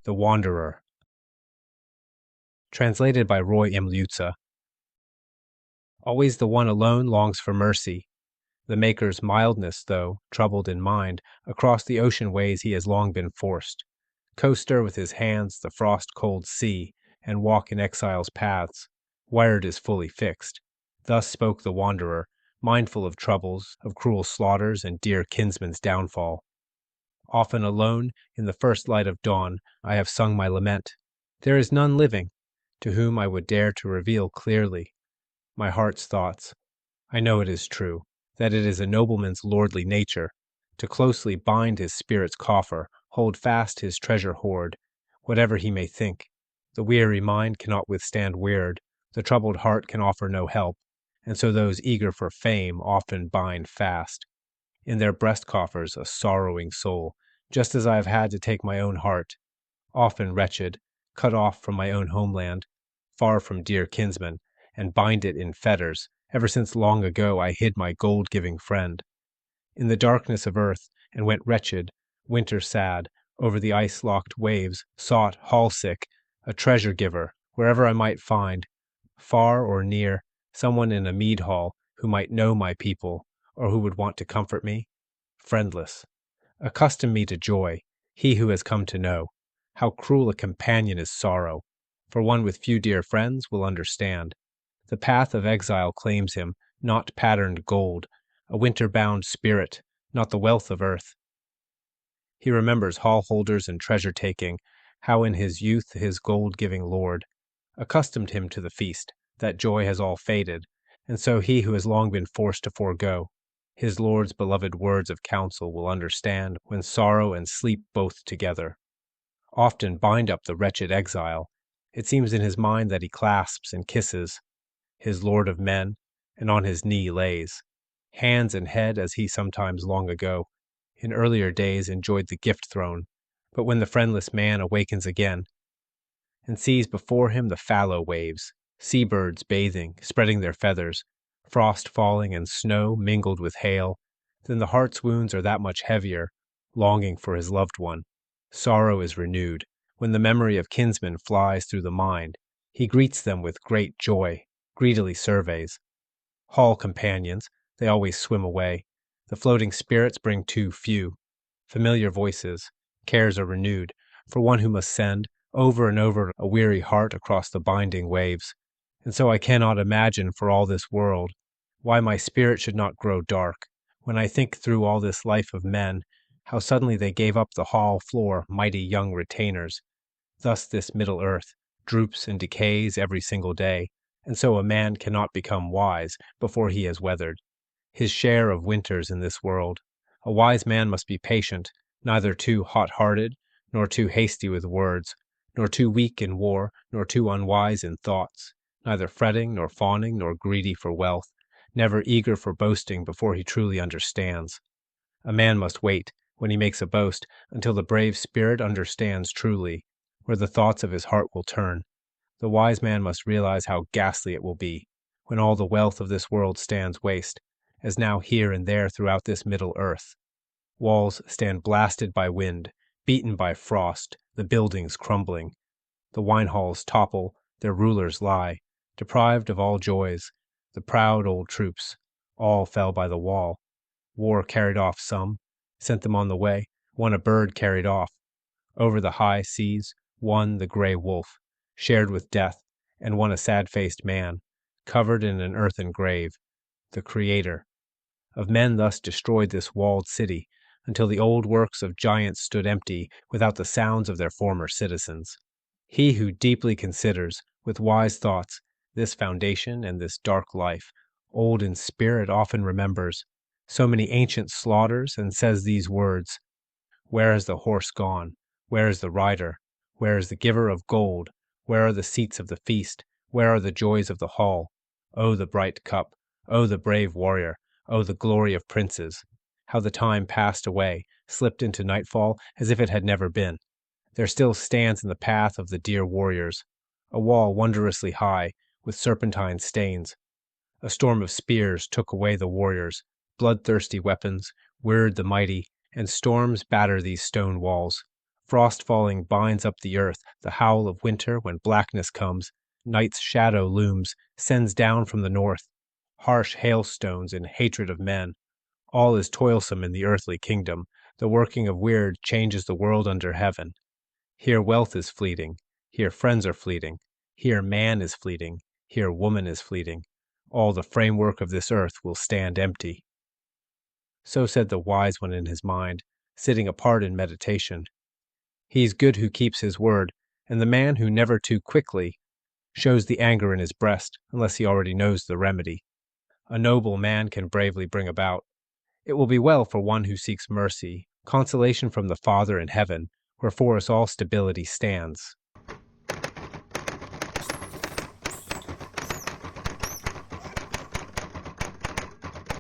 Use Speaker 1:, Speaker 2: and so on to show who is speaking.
Speaker 1: The Wanderer. Translated by Roy M. Liuzza. Always the one alone longs for mercy. The Maker's mildness, though, troubled in mind, across the ocean ways he has long been forced. Coaster with his hands the frost-cold sea, and walk in exile's paths. Wired is fully fixed. Thus spoke the wanderer, mindful of troubles, of cruel slaughters, and dear kinsman's downfall. Often alone, in the first light of dawn, I have sung my lament. There is none living, to whom I would dare to reveal clearly my heart's thoughts. I know it is true, that it is a nobleman's lordly nature, to closely bind his spirit's coffer, hold fast his treasure hoard, whatever he may think. The weary mind cannot withstand weird, the troubled heart can offer no help, and so those eager for fame often bind fast in their breast coffers a sorrowing soul, just as I have had to take my own heart, often wretched, cut off from my own homeland, far from dear kinsmen, and bind it in fetters, ever since long ago I hid my gold-giving friend in the darkness of earth, and went wretched, winter sad, over the ice-locked waves, sought, hall-sick, a treasure-giver, wherever I might find, far or near, someone in a mead-hall who might know my people, or who would want to comfort me. Friendless. Accustom me to joy, he who has come to know how cruel a companion is sorrow, for one with few dear friends will understand. The path of exile claims him, not patterned gold, a winter-bound spirit, not the wealth of earth. He remembers hall-holders and treasure-taking, how in his youth his gold-giving lord accustomed him to the feast. That joy has all faded, and so he who has long been forced to forego his lord's beloved words of counsel will understand when sorrow and sleep both together often bind up the wretched exile. It seems in his mind that he clasps and kisses his lord of men, and on his knee lays hands and head, as he sometimes long ago in earlier days enjoyed the gift throne. But when the friendless man awakens again and sees before him the fallow waves, sea-birds bathing, spreading their feathers, frost falling and snow mingled with hail, then the heart's wounds are that much heavier, longing for his loved one. Sorrow is renewed. When the memory of kinsmen flies through the mind, he greets them with great joy, greedily surveys. Hall companions, they always swim away. The floating spirits bring too few. Familiar voices, cares are renewed, for one who must send, over and over, a weary heart across the binding waves. And so I cannot imagine for all this world why my spirit should not grow dark, when I think through all this life of men, how suddenly they gave up the hall floor mighty young retainers. Thus this middle earth droops and decays every single day, and so a man cannot become wise before he has weathered his share of winters in this world. A wise man must be patient, neither too hot-hearted, nor too hasty with words, nor too weak in war, nor too unwise in thoughts, neither fretting, nor fawning, nor greedy for wealth, never eager for boasting before he truly understands. A man must wait, when he makes a boast, until the brave spirit understands truly, where the thoughts of his heart will turn. The wise man must realize how ghastly it will be, when all the wealth of this world stands waste, as now here and there throughout this middle earth. Walls stand blasted by wind, beaten by frost, the buildings crumbling. The wine-halls topple, their rulers lie, deprived of all joys. The proud old troops, all fell by the wall. War carried off some, sent them on the way, one a bird carried off. Over the high seas, one the grey wolf, shared with death, and one a sad-faced man, covered in an earthen grave, the Creator. Of men thus destroyed this walled city, until the old works of giants stood empty without the sounds of their former citizens. He who deeply considers, with wise thoughts, this foundation and this dark life, old in spirit often remembers so many ancient slaughters, and says these words, "Where is the horse gone? Where is the rider? Where is the giver of gold? Where are the seats of the feast? Where are the joys of the hall? Oh, the bright cup! Oh, the brave warrior! Oh, the glory of princes! How the time passed away, slipped into nightfall, as if it had never been. There still stands in the path of the dear warriors a wall wondrously high, with serpentine stains. A storm of spears took away the warriors, bloodthirsty weapons, wearied the mighty, and storms batter these stone walls. Frost falling binds up the earth, the howl of winter when blackness comes, night's shadow looms, sends down from the north, harsh hailstones and hatred of men. All is toilsome in the earthly kingdom. The working of weird changes the world under heaven. Here wealth is fleeting, here friends are fleeting, here man is fleeting, here woman is fleeting. All the framework of this earth will stand empty. So said the wise one in his mind, sitting apart in meditation. He's good who keeps his word, and the man who never too quickly shows the anger in his breast unless he already knows the remedy. A noble man can bravely bring about. It will be well for one who seeks mercy, consolation from the Father in heaven, where for us all stability stands.